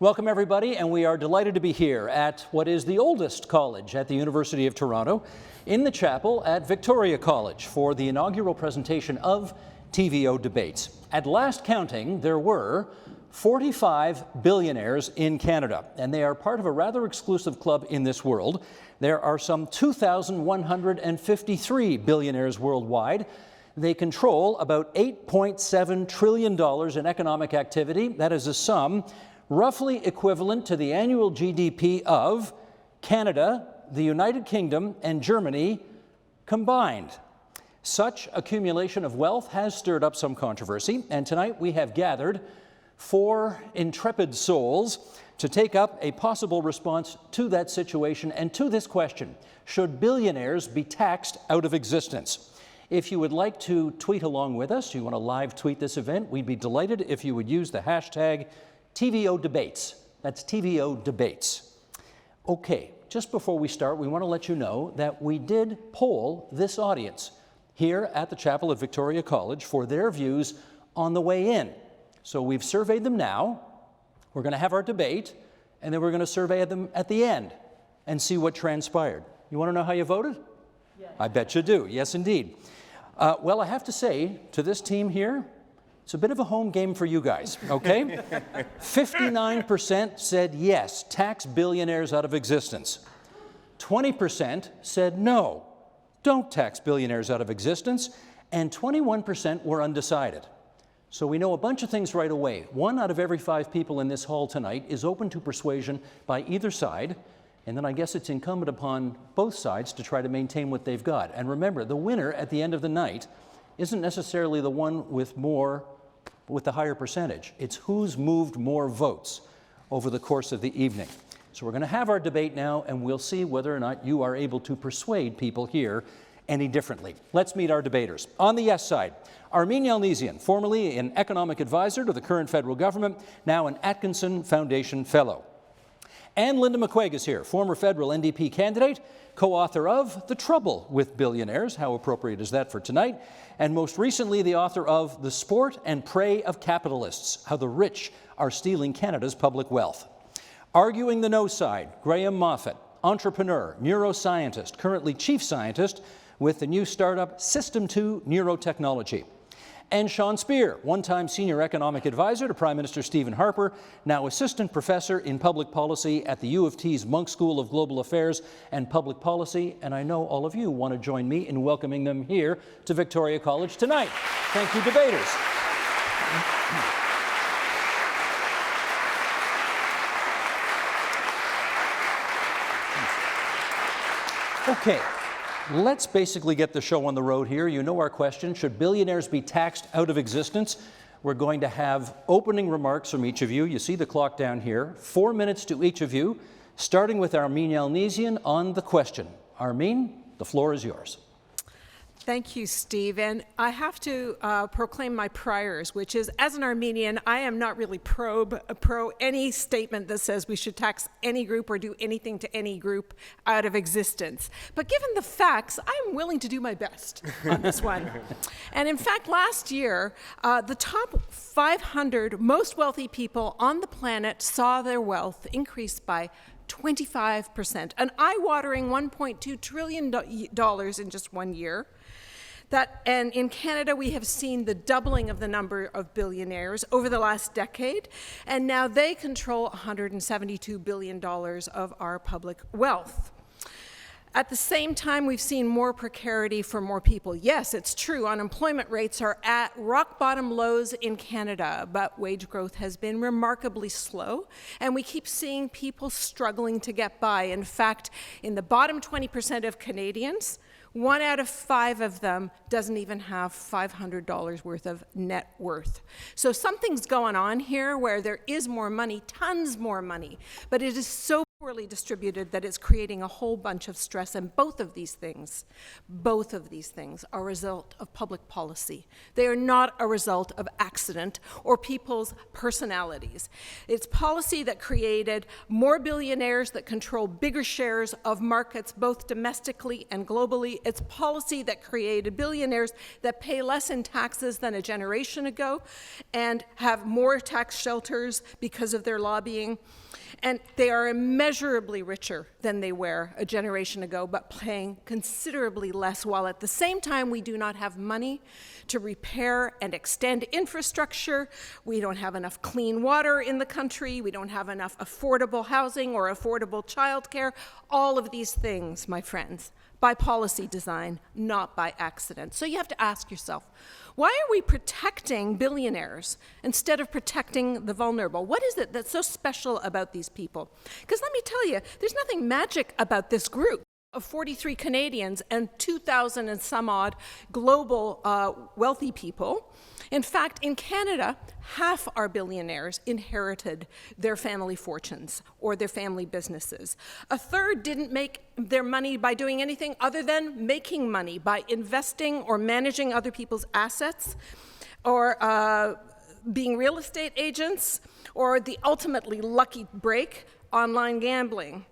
Welcome, everybody, and we are delighted to be here at what is the oldest college at the University of Toronto, in the chapel at Victoria College for the inaugural presentation of TVO Debates. At last counting, there were 45 billionaires in Canada, and they are part of a rather exclusive club in this world. There are some 2,153 billionaires worldwide. They control about $8.7 trillion in economic activity. That is a sum roughly equivalent to the annual GDP of Canada, the United Kingdom, and Germany combined. Such accumulation of wealth has stirred up some controversy, and tonight we have gathered 4 intrepid souls to take up a possible response to that situation and to this question: should billionaires be taxed out of existence? If you would like to tweet along with us, you want to live tweet this event, we'd be delighted if you would use the hashtag TVODebates. That's TVODebates. Okay, just before we start, we want to let you know that we did poll this audience here at the chapel at Victoria College for their views on the way in. So we've surveyed them now, we're going to have our debate, and then we're going to survey them at the end and see what transpired. You want to know how you voted? Yeah. I bet you do. Yes, indeed. Well, I have to say to this team here, it's a bit of a home game for you guys, okay? 59% said yes, tax billionaires out of existence. 20% said no, don't tax billionaires out of existence. And 21% were undecided. So we know a bunch of things right away. 1 out of every 5 people in this hall tonight is open to persuasion by either side, and then I guess it's incumbent upon both sides to try to maintain what they've got. And remember, the winner at the end of the night isn't necessarily the one with the higher percentage. It's who's moved more votes over the course of the evening. So we're going to have our debate now, and we'll see whether or not you are able to persuade people here any differently. Let's meet our debaters. On the yes side, Armine Yalnizyan, formerly an economic advisor to the current federal government, now an Atkinson Foundation Fellow. And Linda McQuaig is here, former federal NDP candidate, co-author of The Trouble with Billionaires, how appropriate is that for tonight, and most recently the author of The Sport and Prey of Capitalists, How the Rich Are Stealing Canada's Public Wealth. Arguing the no side, Graeme Moffat, entrepreneur, neuroscientist, currently chief scientist with the new startup System 2 Neurotechnology. And Sean Speer, one-time senior economic advisor to Prime Minister Stephen Harper, now assistant professor in public policy at the U of T's Munk School of Global Affairs and Public Policy. And I know all of you want to join me in welcoming them here to Victoria College tonight. Thank you, debaters. Okay. Let's basically get the show on the road here. You know our question: should billionaires be taxed out of existence? We're going to have opening remarks from each of you. You see the clock down here. 4 minutes to each of you, starting with Armine Yalnizyan on the question. Armine, the floor is yours. Thank you, Steve. And I have to proclaim my priors, which is, as an Armenian, I am not really pro any statement that says we should tax any group or do anything to any group out of existence. But given the facts, I'm willing to do my best on this one. And in fact, last year, the top 500 most wealthy people on the planet saw their wealth increase by 25%, an eye-watering $1.2 trillion in just 1 year. And in Canada, we have seen the doubling of the number of billionaires over the last decade, and now they control $172 billion of our public wealth. At the same time, we've seen more precarity for more people. Yes, it's true, unemployment rates are at rock-bottom lows in Canada, but wage growth has been remarkably slow, and we keep seeing people struggling to get by. In fact, in the bottom 20% of Canadians, 1 out of 5 of them doesn't even have $500 worth of net worth. So something's going on here where there is more money, tons more money, but it is so poorly distributed that it's creating a whole bunch of stress, and both of these things are a result of public policy. They are not a result of accident or people's personalities. It's policy that created more billionaires that control bigger shares of markets both domestically and globally. It's policy that created billionaires that pay less in taxes than a generation ago and have more tax shelters because of their lobbying. And they are immeasurably richer than they were a generation ago, but paying considerably less, while at the same time we do not have money to repair and extend infrastructure. We don't have enough clean water in the country. We don't have enough affordable housing or affordable childcare. All of these things, my friends, by policy design, not by accident. So you have to ask yourself, why are we protecting billionaires instead of protecting the vulnerable? What is it that's so special about these people? Because let me tell you, there's nothing magic about this group of 43 Canadians and 2,000 and some odd global wealthy people. In fact, in Canada, half our billionaires inherited their family fortunes or their family businesses. A third didn't make their money by doing anything other than making money by investing or managing other people's assets, or being real estate agents, or the ultimately lucky break, online gambling.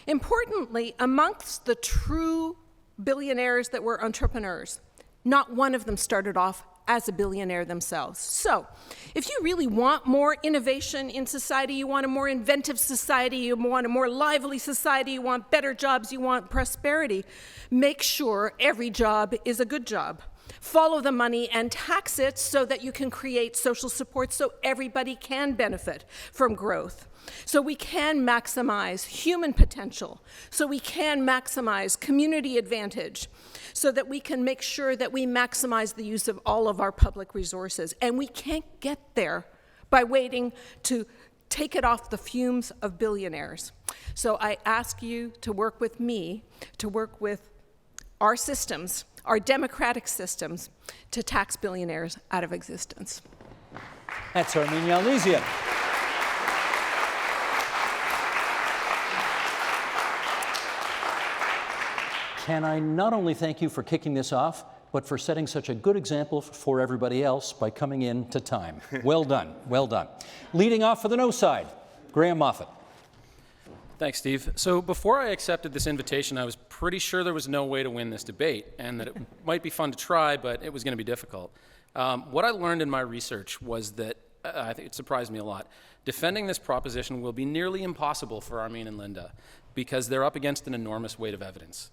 Importantly, amongst the true billionaires that were entrepreneurs, not one of them started off as a billionaire themselves. So, if you really want more innovation in society, you want a more inventive society, you want a more lively society, you want better jobs, you want prosperity, make sure every job is a good job. Follow the money and tax it so that you can create social support so everybody can benefit from growth. So we can maximize human potential, so we can maximize community advantage, so that we can make sure that we maximize the use of all of our public resources. And we can't get there by waiting to take it off the fumes of billionaires. So I ask you to work with me, to work with our systems, our democratic systems, to tax billionaires out of existence. That's Armine Yalnizyan. Can I not only thank you for kicking this off, but for setting such a good example for everybody else by coming in to time. Well done, well done. Leading off for the no side, Graeme Moffat. Thanks, Steve. So before I accepted this invitation, I was pretty sure there was no way to win this debate, and that it might be fun to try, but it was going to be difficult. What I learned in my research was that, I think it surprised me a lot, defending this proposition will be nearly impossible for Armine and Linda, because they're up against an enormous weight of evidence.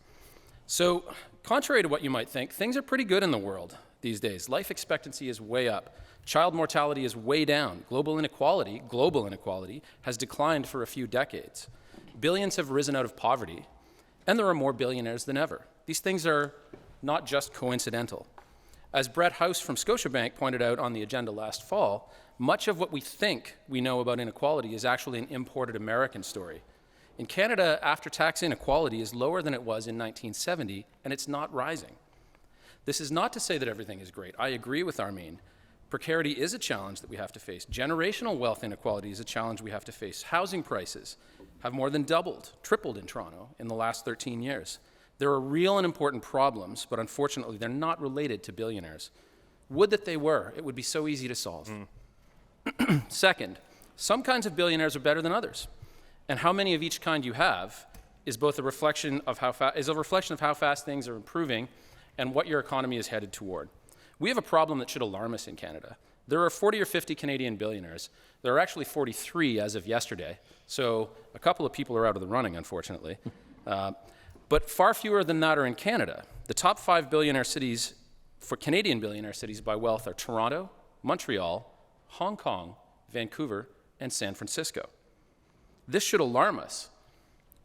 So, contrary to what you might think, things are pretty good in the world these days. Life expectancy is way up. Child mortality is way down. Global inequality, has declined for a few decades. Billions have risen out of poverty, and there are more billionaires than ever. These things are not just coincidental. As Brett House from Scotiabank pointed out on the agenda last fall, much of what we think we know about inequality is actually an imported American story. In Canada, after-tax inequality is lower than it was in 1970, and it's not rising. This is not to say that everything is great. I agree with Armine. Precarity is a challenge that we have to face. Generational wealth inequality is a challenge we have to face. Housing prices have more than tripled in Toronto in the last 13 years. There are real and important problems, but unfortunately, they're not related to billionaires. Would that they were. It would be so easy to solve. Second, some kinds of billionaires are better than others. And how many of each kind you have is both a reflection of how fast things are improving and what your economy is headed toward. We have a problem that should alarm us in Canada. There are 40 or 50 Canadian billionaires. There are actually 43 as of yesterday, so a couple of people are out of the running, unfortunately. But far fewer than that are in Canada. The top 5 billionaire cities for Canadian billionaire cities by wealth are Toronto, Montreal, Hong Kong, Vancouver, and San Francisco. This should alarm us.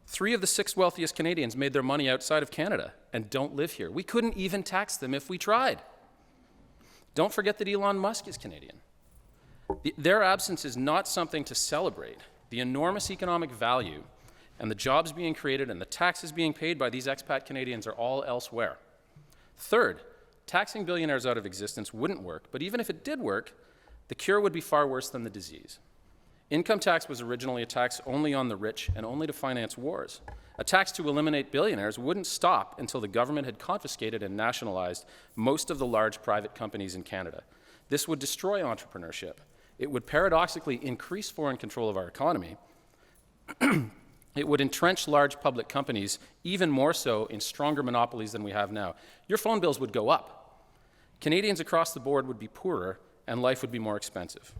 3 of the 6 wealthiest Canadians made their money outside of Canada and don't live here. We couldn't even tax them if we tried. Don't forget that Elon Musk is Canadian. Their absence is not something to celebrate. The enormous economic value and the jobs being created and the taxes being paid by these expat Canadians are all elsewhere. Third, taxing billionaires out of existence wouldn't work, but even if it did work, the cure would be far worse than the disease. Income tax was originally a tax only on the rich and only to finance wars. A tax to eliminate billionaires wouldn't stop until the government had confiscated and nationalized most of the large private companies in Canada. This would destroy entrepreneurship. It would paradoxically increase foreign control of our economy. It would entrench large public companies even more so in stronger monopolies than we have now. Your phone bills would go up. Canadians across the board would be poorer and life would be more expensive.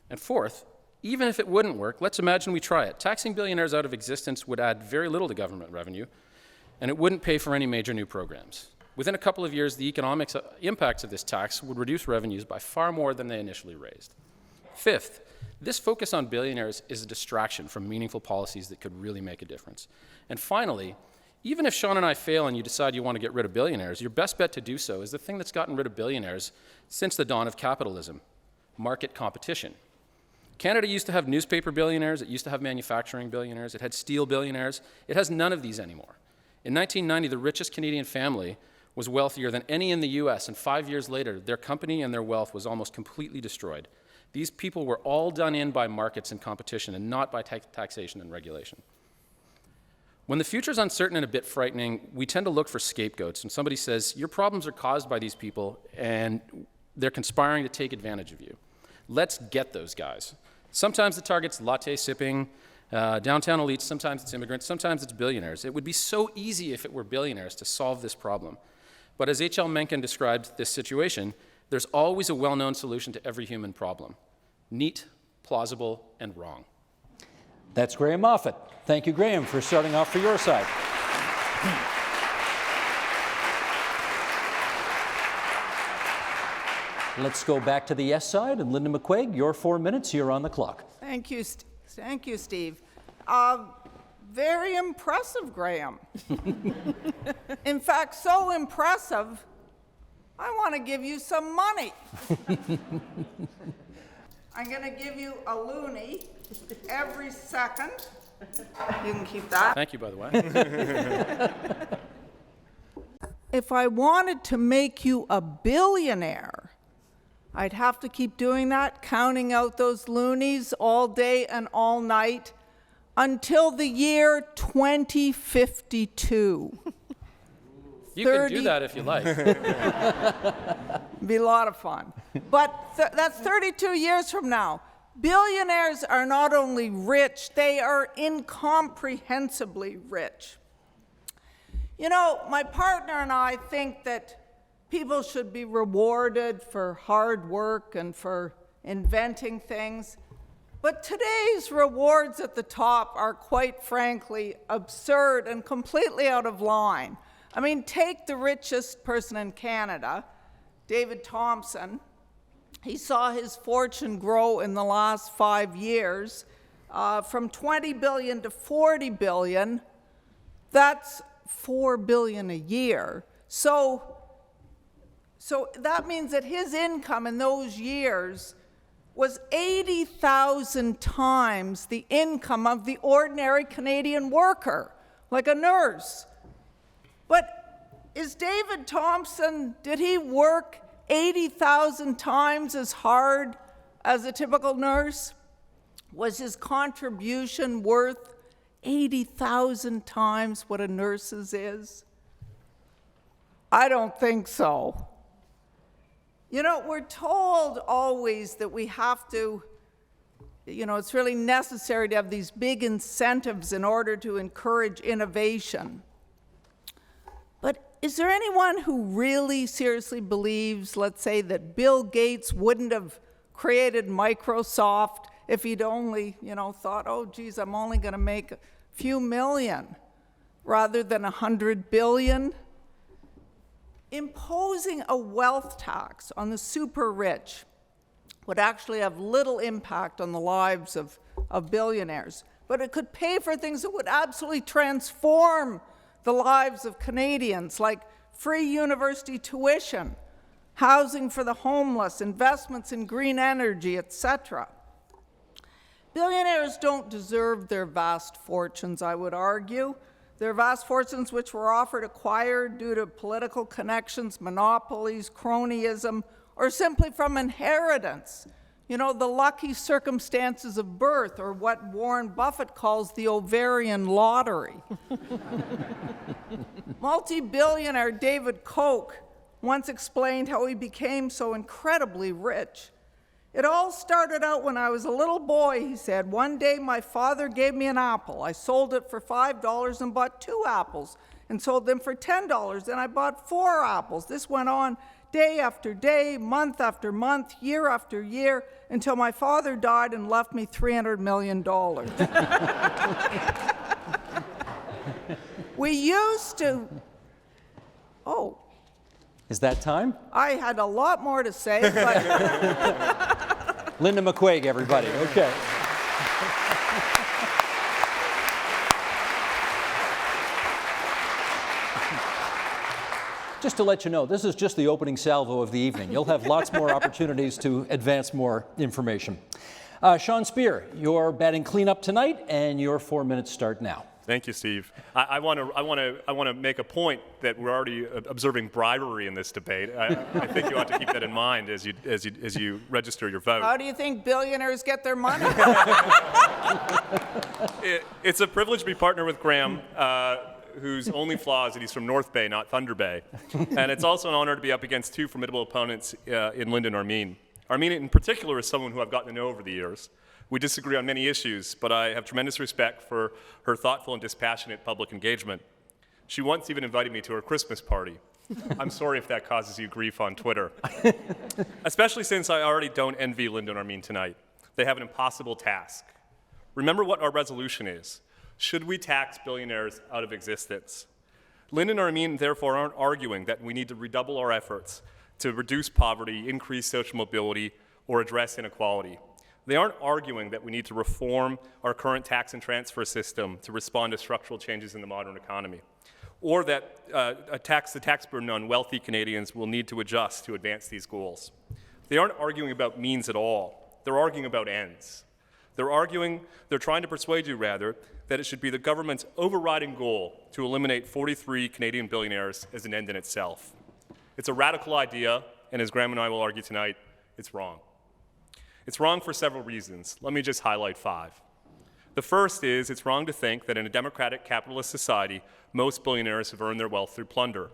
And fourth, even if it wouldn't work, let's imagine we try it. Taxing billionaires out of existence would add very little to government revenue, and it wouldn't pay for any major new programs. Within a couple of years, the economic impacts of this tax would reduce revenues by far more than they initially raised. Fifth, this focus on billionaires is a distraction from meaningful policies that could really make a difference. And finally, even if Sean and I fail and you decide you want to get rid of billionaires, your best bet to do so is the thing that's gotten rid of billionaires since the dawn of capitalism: market competition. Canada used to have newspaper billionaires, it used to have manufacturing billionaires, it had steel billionaires. It has none of these anymore. In 1990, the richest Canadian family was wealthier than any in the US, and 5 years later, their company and their wealth was almost completely destroyed. These people were all done in by markets and competition and not by taxation and regulation. When the future is uncertain and a bit frightening, we tend to look for scapegoats. And somebody says, your problems are caused by these people and they're conspiring to take advantage of you. Let's get those guys. Sometimes the target's latte-sipping, downtown elites, sometimes it's immigrants, sometimes it's billionaires. It would be so easy if it were billionaires to solve this problem. But as H.L. Mencken described this situation, there's always a well-known solution to every human problem: neat, plausible, and wrong. That's Graeme Moffat. Thank you, Graeme, for starting off for your side. Let's go back to the yes side, and Linda McQuaig, your 4 minutes, you're on the clock. Thank you, Steve. Very impressive, Graeme. In fact, so impressive, I want to give you some money. I'm going to give you a loonie every second. You can keep that. Thank you, by the way. If I wanted to make you a billionaire, I'd have to keep doing that, counting out those loonies all day and all night until the year 2052. You can do that if you like. Be a lot of fun. But that's 32 years from now. Billionaires are not only rich, they are incomprehensibly rich. You know, my partner and I think that people should be rewarded for hard work and for inventing things. But today's rewards at the top are, quite frankly, absurd and completely out of line. I mean, take the richest person in Canada, David Thompson. He saw his fortune grow in the last 5 years from $20 billion to $40 billion. That's $4 billion a year. So that means that his income in those years was 80,000 times the income of the ordinary Canadian worker, like a nurse. But is David Thompson, did he work 80,000 times as hard as a typical nurse? Was his contribution worth 80,000 times what a nurse's is? I don't think so. You know, we're told always that we have to, it's really necessary to have these big incentives in order to encourage innovation. But is there anyone who really seriously believes, let's say, that Bill Gates wouldn't have created Microsoft if he'd only, thought, oh, geez, I'm only going to make a few million rather than 100 billion? Imposing a wealth tax on the super rich would actually have little impact on the lives of billionaires, but it could pay for things that would absolutely transform the lives of Canadians, like free university tuition, housing for the homeless, investments in green energy, etc. Billionaires don't deserve their vast fortunes, I would argue. Their vast fortunes which were offered acquired due to political connections, monopolies, cronyism, or simply from inheritance You know, the lucky circumstances of birth, or what Warren Buffett calls the ovarian lottery. Multi-billionaire David Koch once explained how he became so incredibly rich. It all started out when I was a little boy, he said. One day my father gave me an apple. I sold it for $5 and bought 2 apples and sold them for $10. Then I bought 4 apples. This went on day after day, month after month, year after year, until my father died and left me $300 million. We used to, oh. Is that time? I had a lot more to say, but Linda McQuaig, everybody. Okay. Just to let you know, this is just the opening salvo of the evening. You'll have lots more opportunities to advance more information. Sean Speer, you're batting cleanup tonight, and your 4 minutes start now. Thank you, Steve. I want to make a point that we're already observing bribery in this debate. I think you ought to keep that in mind as you register your vote. how do you think billionaires get their money? It's a privilege to be partnered with Graeme, whose only flaw is that he's from North Bay, not Thunder Bay. And it's also an honor to be up against 2 formidable opponents in Linda and Armine. Armine, in particular, is someone who I've gotten to know over the years. We disagree on many issues, but I have tremendous respect for her thoughtful and dispassionate public engagement. She once even invited me to her Christmas party. I'm sorry if that causes you grief on Twitter. Especially since I already don't envy Linda and Armine tonight. They have an impossible task. Remember what our resolution is. Should we tax billionaires out of existence? Linda and Armine, therefore, aren't arguing that we need to redouble our efforts to reduce poverty, increase social mobility, or address inequality. They aren't arguing that we need to reform our current tax and transfer system to respond to structural changes in the modern economy, or that the tax burden on wealthy Canadians will need to adjust to advance these goals. They aren't arguing about means at all. They're arguing about ends. They're trying to persuade you, rather, that it should be the government's overriding goal to eliminate 43 Canadian billionaires as an end in itself. It's a radical idea, and as Graeme and I will argue tonight, it's wrong. It's wrong for several reasons. Let me just highlight 5. The first is it's wrong to think that in a democratic capitalist society, most billionaires have earned their wealth through plunder.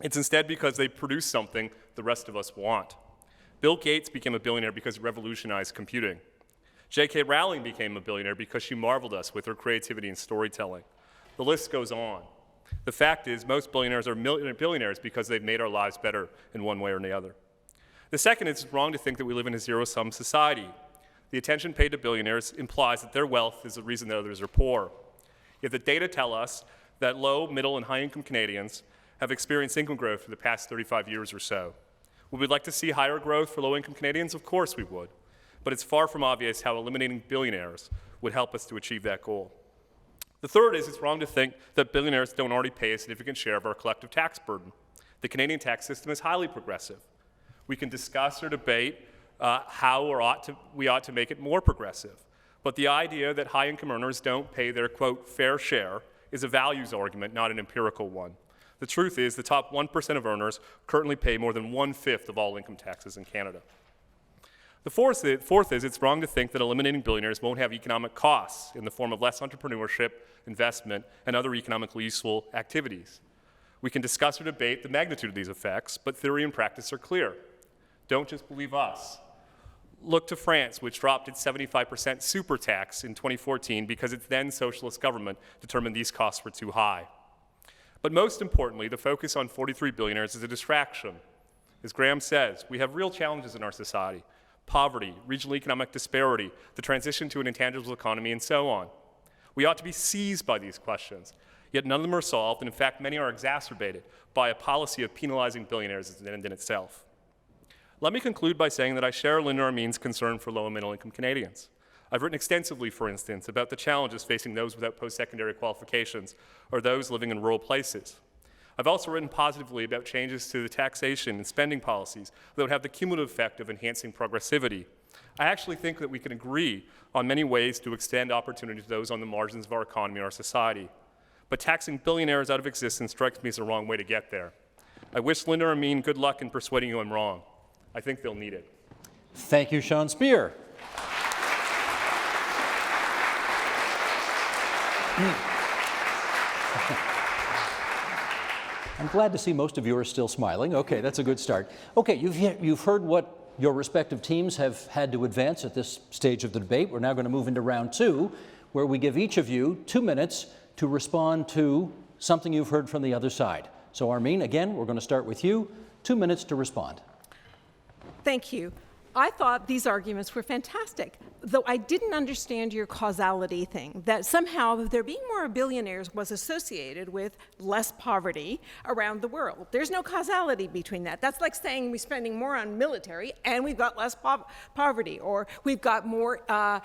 It's instead because they produce something the rest of us want. Bill Gates became a billionaire because he revolutionized computing. J.K. Rowling became a billionaire because she marveled us with her creativity and storytelling. The list goes on. The fact is, most billionaires are billionaires because they've made our lives better in one way or the other. The second is it's wrong to think that we live in a zero-sum society. The attention paid to billionaires implies that their wealth is the reason that others are poor. Yet the data tell us that low, middle, and high-income Canadians have experienced income growth for the past 35 years or so. Would we like to see higher growth for low-income Canadians? Of course we would. But it's far from obvious how eliminating billionaires would help us to achieve that goal. The third is it's wrong to think that billionaires don't already pay a significant share of our collective tax burden. The Canadian tax system is highly progressive. We can discuss or debate how we ought to make it more progressive. But the idea that high-income earners don't pay their, quote, fair share is a values argument, not an empirical one. The truth is the top 1% of earners currently pay more than 1/5 of all income taxes in Canada. The fourth is it's wrong to think that eliminating billionaires won't have economic costs in the form of less entrepreneurship, investment, and other economically useful activities. We can discuss or debate the magnitude of these effects, but theory and practice are clear. Don't just believe us. Look to France, which dropped its 75% super tax in 2014 because its then socialist government determined these costs were too high. But most importantly, the focus on 43 billionaires is a distraction. As Graeme says, we have real challenges in our society: poverty, regional economic disparity, the transition to an intangibles economy, and so on. We ought to be seized by these questions, yet none of them are solved, and in fact, many are exacerbated by a policy of penalizing billionaires as an end in itself. Let me conclude by saying that I share Linda Armine's concern for low and middle income Canadians. I've written extensively, for instance, about the challenges facing those without post-secondary qualifications or those living in rural places. I've also written positively about changes to the taxation and spending policies that would have the cumulative effect of enhancing progressivity. I actually think that we can agree on many ways to extend opportunity to those on the margins of our economy and our society. But taxing billionaires out of existence strikes me as the wrong way to get there. I wish Linda Armine good luck in persuading you I'm wrong. I think they'll need it. Thank you, Sean Speer. I'm glad to see most of you are still smiling. Okay, that's a good start. Okay, you've heard what your respective teams have had to advance at this stage of the debate. We're now going to move into round two, where we give each of you 2 minutes to respond to something you've heard from the other side. So Armine, again, we're going to start with you. 2 minutes to respond. Thank you. I thought these arguments were fantastic, though I didn't understand your causality thing, that somehow there being more billionaires was associated with less poverty around the world. There's no causality between that. That's like saying we're spending more on military and we've got less poverty, or we've got more, I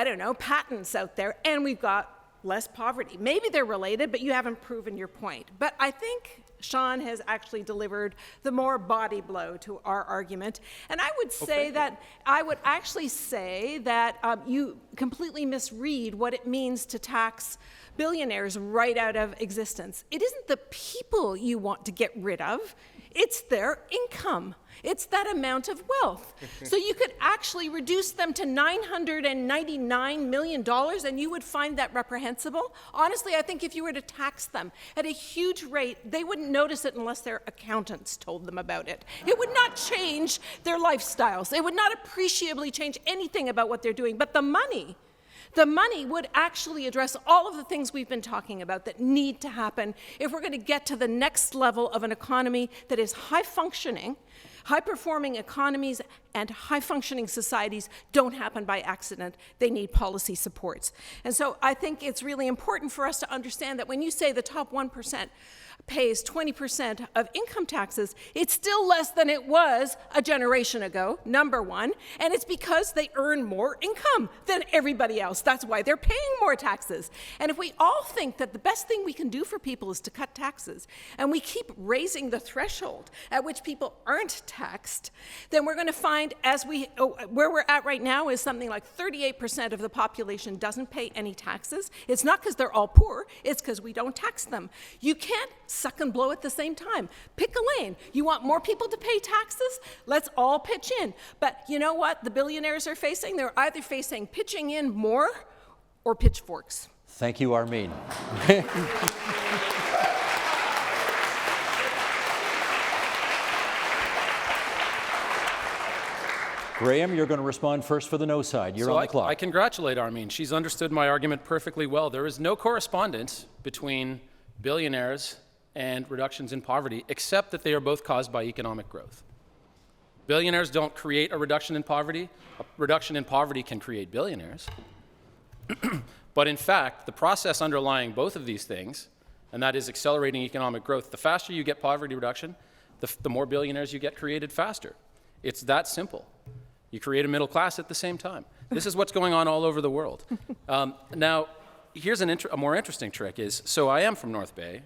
don't know, patents out there and we've got less poverty. Maybe they're related, but you haven't proven your point. But I think Sean has actually delivered the more body blow to our argument. And I would say that you completely misread what it means to tax billionaires right out of existence. It isn't the people you want to get rid of, it's their income. It's that amount of wealth. So you could actually reduce them to $999 million and you would find that reprehensible. Honestly, I think if you were to tax them at a huge rate, they wouldn't notice it unless their accountants told them about it. It would not change their lifestyles. It would not appreciably change anything about what they're doing. But the money would actually address all of the things we've been talking about that need to happen if we're going to get to the next level of an economy that is high-functioning. High-performing economies and high-functioning societies don't happen by accident. They need policy supports. And so I think it's really important for us to understand that when you say the top 1% pays 20% of income taxes, it's still less than it was a generation ago, number one, and it's because they earn more income than everybody else. That's why they're paying more taxes. And if we all think that the best thing we can do for people is to cut taxes, and we keep raising the threshold at which people aren't taxed, then we're going to find where we're at right now is something like 38% of the population doesn't pay any taxes. It's not because they're all poor, it's because we don't tax them. You can't suck and blow at the same time. Pick a lane. You want more people to pay taxes? Let's all pitch in. But you know what the billionaires are facing? They're either facing pitching in more or pitchforks. Thank you, Armine. Graeme, you're going to respond first for the no side. You're on the clock. I congratulate Armine. She's understood my argument perfectly well. There is no correspondence between billionaires and reductions in poverty, except that they are both caused by economic growth. Billionaires don't create a reduction in poverty. A reduction in poverty can create billionaires. But in fact, the process underlying both of these things, and that is accelerating economic growth, the faster you get poverty reduction, the more billionaires you get created faster. It's that simple. You create a middle class at the same time. This is what's going on all over the world. Now, here's a more interesting trick is, so I am from North Bay,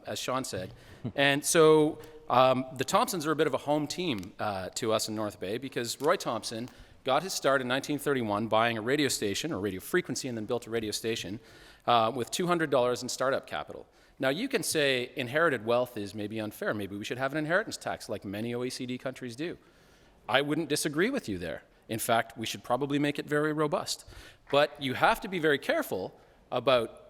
as Sean said, and so the Thompsons are a bit of a home team to us in North Bay because Roy Thompson got his start in 1931 buying a radio station, or radio frequency, and then built a radio station with $200 in startup capital. Now, you can say inherited wealth is maybe unfair. Maybe we should have an inheritance tax like many OECD countries do. I wouldn't disagree with you there. In fact, we should probably make it very robust. But you have to be very careful about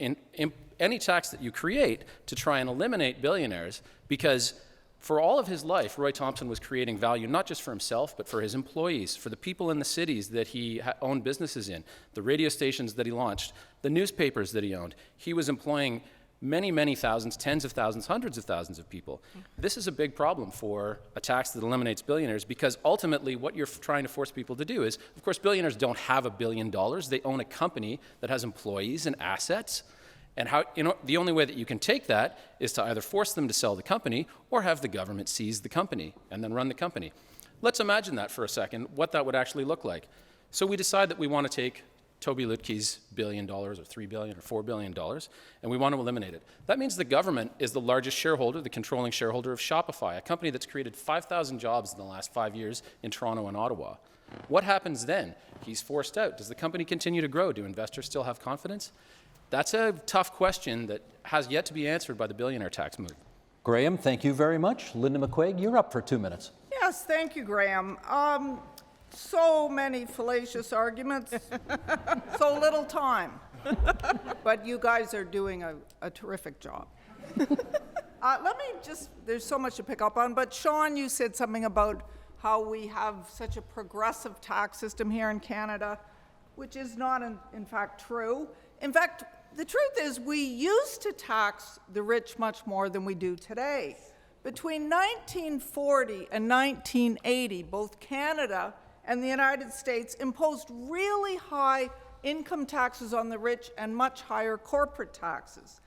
any tax that you create to try and eliminate billionaires, because for all of his life, Roy Thompson was creating value not just for himself, but for his employees, for the people in the cities that he owned businesses in, the radio stations that he launched, the newspapers that he owned. He was employing many, many thousands, tens of thousands, hundreds of thousands of people. This is a big problem for a tax that eliminates billionaires, because ultimately what you're trying to force people to do is, of course, billionaires don't have $1 billion. They own a company that has employees and assets. And the only way that you can take that is to either force them to sell the company or have the government seize the company and then run the company. Let's imagine that for a second, what that would actually look like. So we decide that we want to take Toby Lutke's $1 billion or $3 billion or $4 billion, and we want to eliminate it. That means the government is the largest shareholder, the controlling shareholder of Shopify, a company that's created 5,000 jobs in the last 5 years in Toronto and Ottawa. What happens then? He's forced out. Does the company continue to grow? Do investors still have confidence? That's a tough question that has yet to be answered by the billionaire tax move. Graeme, thank you very much. Linda McQuaig, you're up for 2 minutes. Yes, thank you, Graeme. So many fallacious arguments, so little time. But you guys are doing a terrific job. There's so much to pick up on, but Sean, you said something about how we have such a progressive tax system here in Canada, which is not in fact true. In fact, the truth is we used to tax the rich much more than we do today. Between 1940 and 1980, both Canada and the United States imposed really high income taxes on the rich and much higher corporate taxes.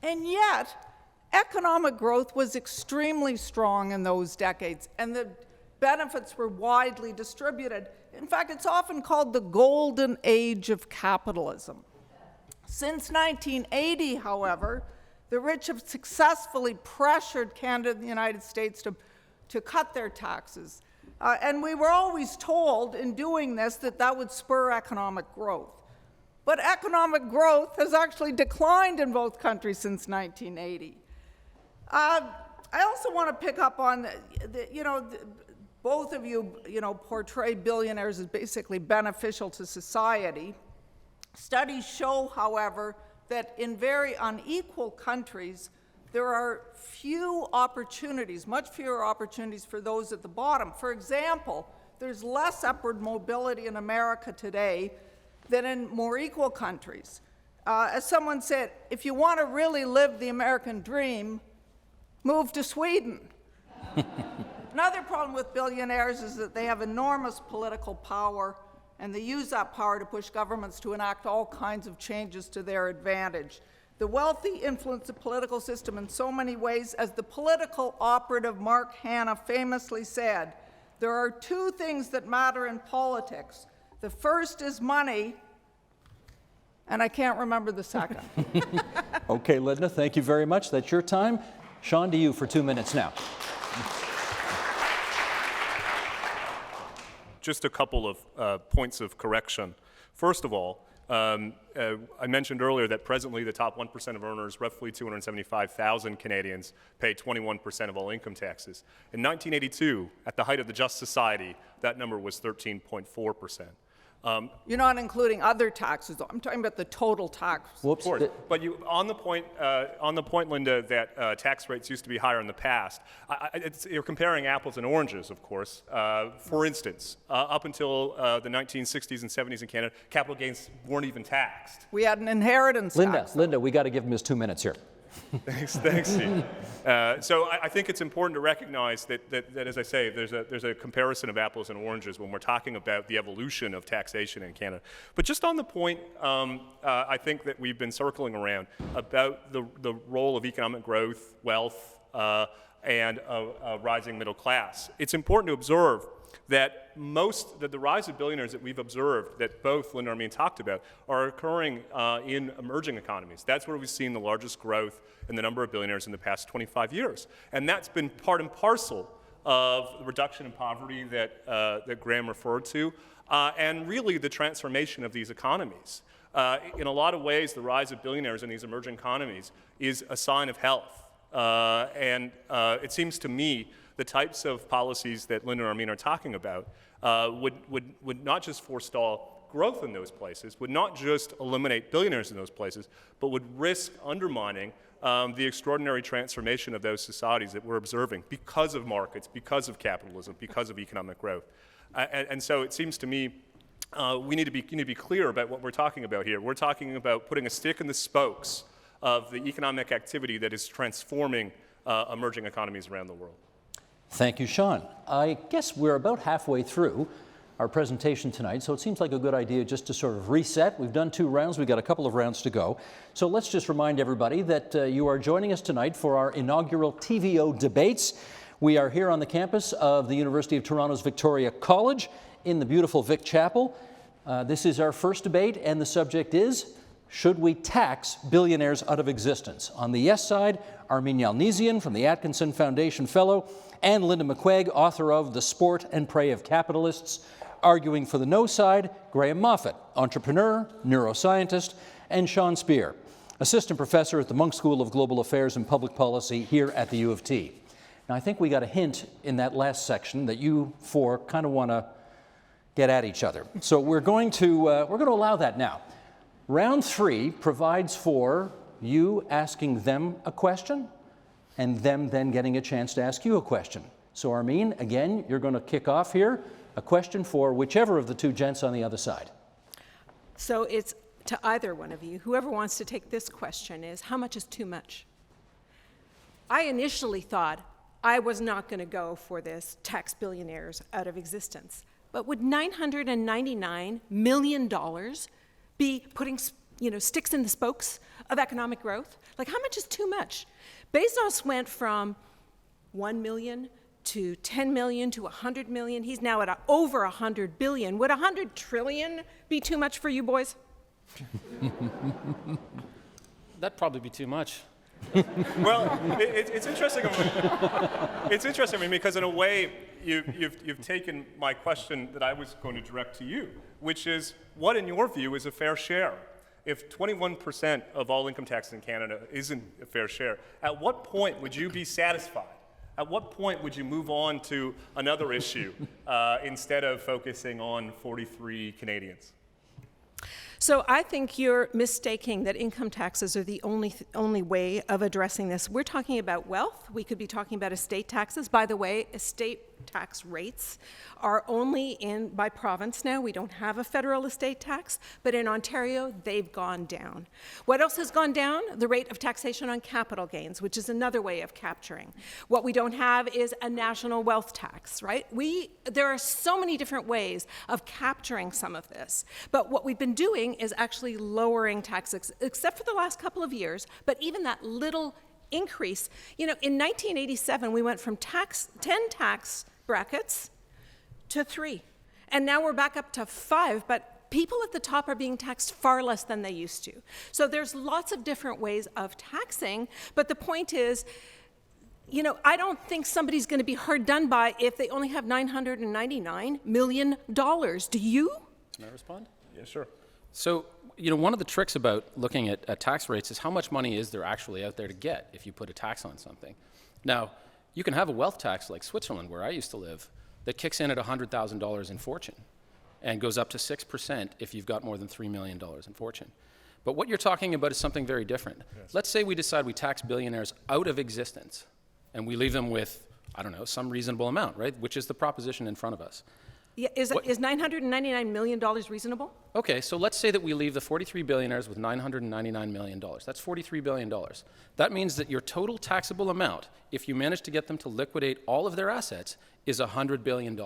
And yet, economic growth was extremely strong in those decades, and the benefits were widely distributed. In fact, it's often called the golden age of capitalism. Since 1980, however, the rich have successfully pressured Canada and the United States to cut their taxes. And we were always told in doing this that would spur economic growth. But economic growth has actually declined in both countries since 1980. I also want to pick up on, both of you, portray billionaires as basically beneficial to society. Studies show, however, that in very unequal countries, there are much fewer opportunities for those at the bottom. For example, there's less upward mobility in America today than in more equal countries. As someone said, if you want to really live the American dream, move to Sweden. Another problem with billionaires is that they have enormous political power, and they use that power to push governments to enact all kinds of changes to their advantage. The wealthy influence the political system in so many ways. As the political operative Mark Hanna famously said, there are two things that matter in politics. The first is money, and I can't remember the second. Okay, Linda, thank you very much. That's your time. Sean, to you for 2 minutes now. Just a couple of points of correction. First of all, I mentioned earlier that presently the top 1% of earners, roughly 275,000 Canadians, pay 21% of all income taxes. In 1982, at the height of the Just Society, that number was 13.4%. You're not including other taxes, though. I'm talking about the total tax. Whoops. Of course. But on the point, Linda, that tax rates used to be higher in the past, you're comparing apples and oranges, of course. For instance, up until the 1960s and 70s in Canada, capital gains weren't even taxed. We had an inheritance tax. Linda, we got to give him his 2 minutes here. Thanks, Steve. So I think it's important to recognize that, as I say, there's a comparison of apples and oranges when we're talking about the evolution of taxation in Canada. But just on the point, I think that we've been circling around about the role of economic growth, wealth, and a rising middle class. It's important to observe that the rise of billionaires that we've observed, that both Linda and Armine talked about, are occurring in emerging economies. That's where we've seen the largest growth in the number of billionaires in the past 25 years. And that's been part and parcel of the reduction in poverty that Graeme referred to, and really the transformation of these economies. In a lot of ways, the rise of billionaires in these emerging economies is a sign of health. And it seems to me the types of policies that Linda and Armine are talking about would not just forestall growth in those places, would not just eliminate billionaires in those places, but would risk undermining the extraordinary transformation of those societies that we're observing because of markets, because of capitalism, because of economic growth. And so it seems to me we need to be clear about what we're talking about here. We're talking about putting a stick in the spokes of the economic activity that is transforming emerging economies around the world. Thank you, Sean. I guess we're about halfway through our presentation tonight, so it seems like a good idea just to sort of reset. We've done 2 rounds. We've got a couple of rounds to go. So let's just remind everybody that you are joining us tonight for our inaugural TVO debates. We are here on the campus of the University of Toronto's Victoria College in the beautiful Vic Chapel. This is our first debate, and the subject is, should we tax billionaires out of existence? On the yes side, Armine Yalnizyan from the Atkinson Foundation Fellow, and Linda McQuaig, author of The Sport and Prey of Capitalists. Arguing for the no side, Graeme Moffat, entrepreneur, neuroscientist, and Sean Speer, assistant professor at the Munk School of Global Affairs and Public Policy here at the U of T. Now, I think we got a hint in that last section that you four kind of want to get at each other. So we're going to allow that now. Round 3 provides for you asking them a question and them then getting a chance to ask you a question. So Armine, again, you're going to kick off here. A question for whichever of the two gents on the other side. So it's to either one of you. Whoever wants to take this question is, how much is too much? I initially thought I was not going to go for this tax billionaires out of existence. But would $999 million be putting sticks in the spokes of economic growth? Like, how much is too much? Bezos went from 1 million to 10 million to 100 million. He's now at over 100 billion. Would 100 trillion be too much for you boys? That'd probably be too much. Well, it's interesting. It's interesting, I mean, because in a way, you've taken my question that I was going to direct to you, which is, what in your view is a fair share? If 21% of all income tax in Canada isn't a fair share, at what point would you be satisfied? At what point would you move on to another issue instead of focusing on 43 Canadians? So I think you're mistaking that income taxes are the only way of addressing this. We're talking about wealth. We could be talking about estate taxes. By the way, estate tax rates are only by province now. We don't have a federal estate tax, but in Ontario, they've gone down. What else has gone down? The rate of taxation on capital gains, which is another way of capturing. What we don't have is a national wealth tax, right? There are so many different ways of capturing some of this, but what we've been doing is actually lowering taxes, except for the last couple of years, but even that little increase. In 1987, we went from 10 tax brackets to 3. And now we're back up to 5, but people at the top are being taxed far less than they used to. So there's lots of different ways of taxing, but the point is, I don't think somebody's going to be hard done by if they only have $999 million. Do you? Can I respond? Yeah, sure. So, one of the tricks about looking at tax rates is how much money is there actually out there to get if you put a tax on something. Now, you can have a wealth tax like Switzerland, where I used to live, that kicks in at $100,000 in fortune and goes up to 6% if you've got more than $3 million in fortune. But what you're talking about is something very different. Yes. Let's say we decide we tax billionaires out of existence and we leave them with, some reasonable amount, right? Which is the proposition in front of us. Yeah, is $999 million reasonable? Okay, so let's say that we leave the 43 billionaires with $999 million. That's $43 billion. That means that your total taxable amount, if you manage to get them to liquidate all of their assets, is $100 billion.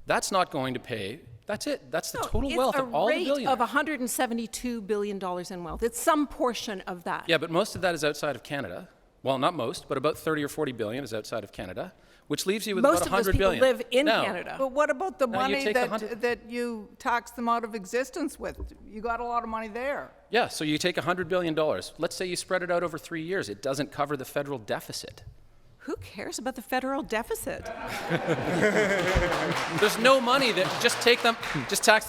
That's not going to pay, that's it. That's the total wealth of all the billionaires. It's a rate of $172 billion in wealth. It's some portion of that. Yeah, but most of that is outside of Canada. Well, not most, but about 30 or 40 billion is outside of Canada, which leaves you with about 100 billion. Most of those people live in Canada. But what about the money that you tax them out of existence with? You got a lot of money there. Yeah, so you take $100 billion. Let's say you spread it out over 3 years. It doesn't cover the federal deficit. Who cares about the federal deficit? There's no money that just tax them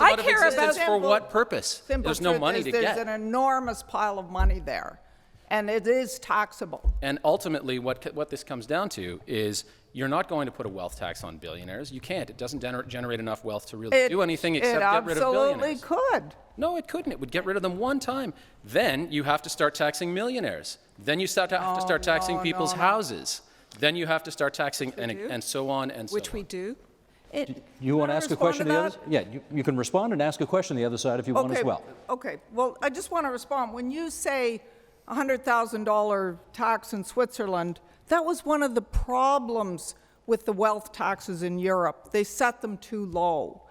out of existence for what purpose? There's no money to get. There's an enormous pile of money there, and it is taxable. And ultimately, what this comes down to is you're not going to put a wealth tax on billionaires. You can't. It doesn't generate enough wealth to really do anything except get rid of billionaires. It absolutely could. No, it couldn't. It would get rid of them one time. Then you have to start taxing millionaires. Then you have to start taxing people's houses. Then you have to start taxing and so on and so on. Which we do. You want to ask a question to the other? Yeah, you can respond and ask a question to the other side if you want as well. Okay. Well, I just want to respond. When you say $100,000 tax in Switzerland, that was one of the problems with the wealth taxes in Europe. They set them too low.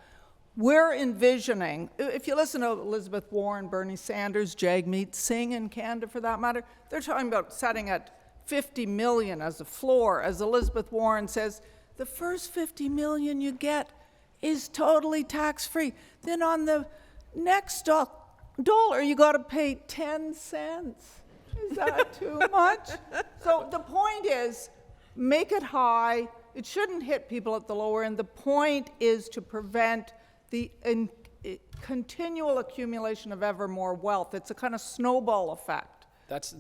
We're envisioning, if you listen to Elizabeth Warren, Bernie Sanders, Jagmeet Singh in Canada for that matter, they're talking about setting at 50 million as a floor. As Elizabeth Warren says, the first 50 million you get is totally tax-free. Then on the next dollar, you got to pay 10 cents. Is that too much? So the point is, make it high. It shouldn't hit people at the lower end. The point is to prevent the continual accumulation of ever more wealth. It's a kind of snowball effect.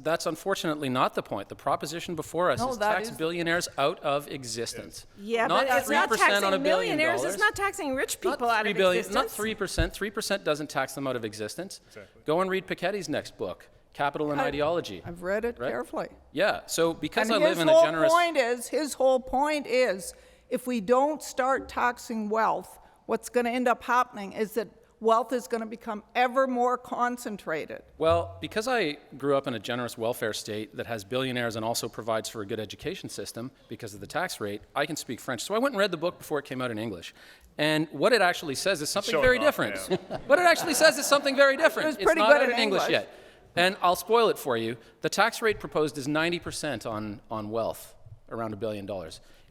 That's unfortunately not the point. The proposition before us No, is that tax is- billionaires out of existence. Yeah, not but it's not 3% taxing on $1 billion. millionaires. It's not taxing rich people out of existence. Not 3%. 3% doesn't tax them out of existence. Exactly. Go and read Piketty's next book, Capital and Ideology. I've read it Right? carefully. Yeah, so because And I live his in a whole generous... point is, his whole point is, if we don't start taxing wealth, what's going to end up happening is that wealth is going to become ever more concentrated. Well, because I grew up in a generous welfare state that has billionaires and also provides for a good education system because of the tax rate, I can speak French. So I went and read the book before it came out in English. And what it actually says is something Showing very off, different. yeah. What it actually says is something very different. was It's pretty not good out in in English English. yet. And I'll spoil it for you. The tax rate proposed is 90% on wealth, around $1 billion.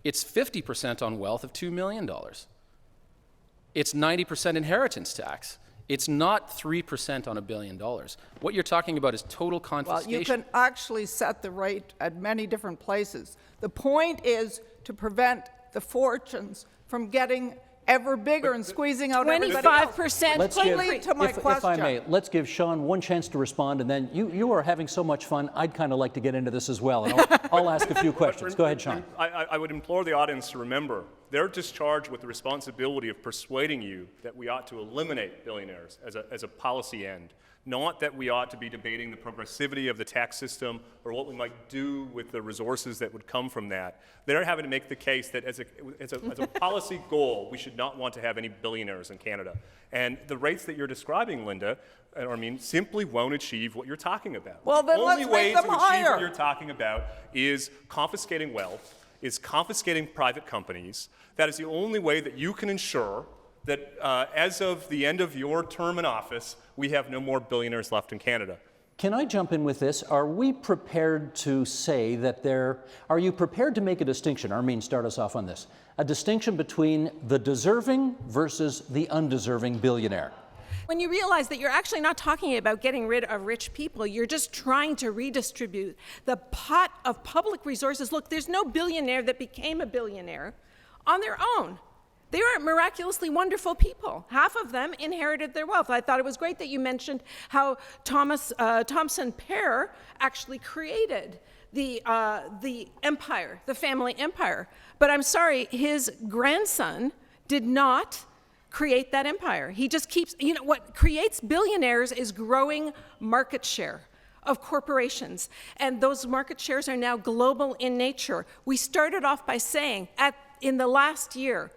It's 50% on wealth of $2 million. It's 90% inheritance tax. It's not 3% on $1 billion. What you're talking about is total Well, confiscation. you can actually set the rate at many different places. The point is to prevent the fortunes from getting ever bigger and squeezing out everybody else. 25%. Let's Which give, lead to my if I question. may, let's give Sean one chance to respond, and then you are having so much fun, I'd kind of like to get into this as well, and I'll ask a few questions. Go ahead, Sean. I would implore the audience to remember they're discharged with the responsibility of persuading you that we ought to eliminate billionaires as a policy end, not that we ought to be debating the progressivity of the tax system or what we might do with the resources that would come from that. They're having to make the case that as a policy goal, we should not want to have any billionaires in Canada. And the rates that you're describing, Linda, and Armine, simply won't achieve what you're talking about. Well, then the only let's way make to them achieve higher. what you're talking about is confiscating wealth, is confiscating private companies. That is the only way that you can ensure that as of the end of your term in office, we have no more billionaires left in Canada. Can I jump in with this? Are we prepared to say that are you prepared to make a distinction? Armine, start us off on this. A distinction between the deserving versus the undeserving billionaire. When you realize that you're actually not talking about getting rid of rich people, you're just trying to redistribute the pot of public resources. Look, there's no billionaire that became a billionaire on their own. They aren't miraculously wonderful people. Half of them inherited their wealth. I thought it was great that you mentioned how Thomson Pear actually created the empire, the family empire. But I'm sorry, his grandson did not create that empire. He just keeps, what creates billionaires is growing market share of corporations. And those market shares are now global in nature. We started off by saying, in the last year,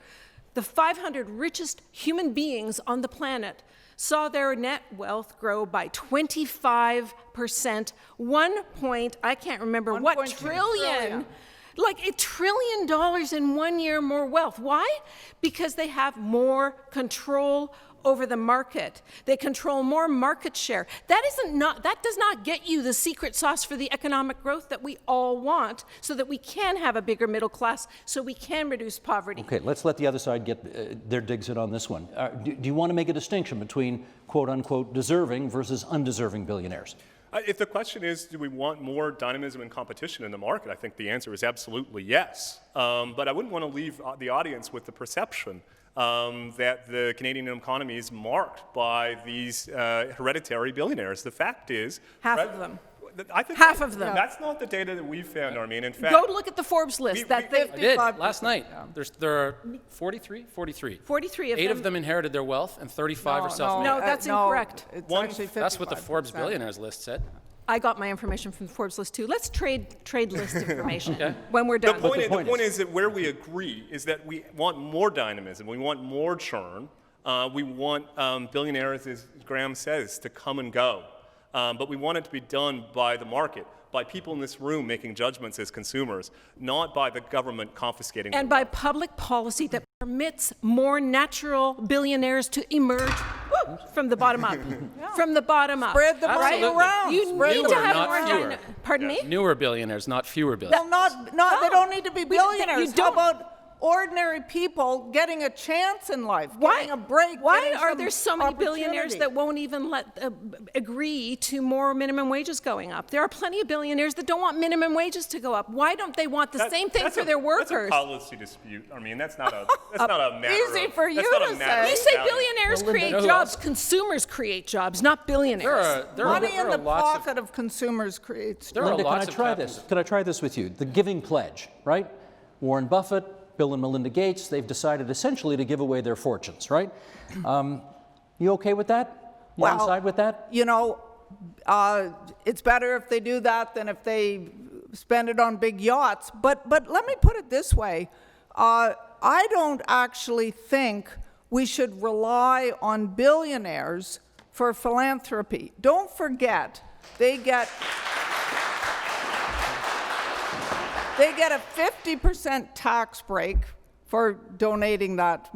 the 500 richest human beings on the planet saw their net wealth grow by 25%. I can't remember what 1.2 trillion. Like $1 trillion in 1 year more wealth. Why? Because they have more control over the market. They control more market share. That does not get you the secret sauce for the economic growth that we all want so that we can have a bigger middle class, so we can reduce poverty. Okay, let's let the other side get their digs in on this one. Do you want to make a distinction between quote unquote deserving versus undeserving billionaires? If the question is, do we want more dynamism and competition in the market, I think the answer is absolutely yes. But I wouldn't want to leave the audience with the perception that the Canadian economy is marked by these hereditary billionaires. The fact is... Half of them. I think Half of them. That's not the data that we found, Armine. In fact... Go look at the Forbes list. I did, last night. There are 43? 43. 43 of them. 8 of them inherited their wealth, and 35 are self-made. No, that's incorrect. It's One- actually That's what the 55%. Forbes billionaires list said. I got my information from the Forbes list too. Let's trade list information when we're done. The point is that where we agree is that we want more dynamism, we want more churn, we want billionaires, as Graeme says, to come and go. But we want it to be done by the market, by people in this room making judgments as consumers, not by the government confiscating And their by public policy that permits more natural billionaires to emerge from the bottom up. From the bottom up. Spread the money Absolutely. around. You Spread need the to Newer, have not more fewer. Pardon me? Newer billionaires, not fewer billionaires. Well, they don't need to be billionaires. don't- How about ordinary people getting a chance in life, Why, getting a break. why getting are some there so many billionaires opportunity? that won't even agree to more minimum wages going up? There are plenty of billionaires that don't want minimum wages to go up. Why don't they want the same thing for their workers? That's a policy dispute. I mean, that's not a matter Easy of, for you that's not a to matter say. You of say value. billionaires Well, Linda, create you know who jobs, else- consumers create jobs, not billionaires. Money in the lots of- pocket of consumers creates. There are Linda, can I lots of try captains. this? Can I try this with you? The Giving Pledge, right? Warren Buffett, Bill and Melinda Gates, they've decided essentially to give away their fortunes, right? You okay with that? You on side with that? You know, it's better if they do that than if they spend it on big yachts. But let me put it this way. I don't actually think we should rely on billionaires for philanthropy. Don't forget, they get a 50% tax break for donating that,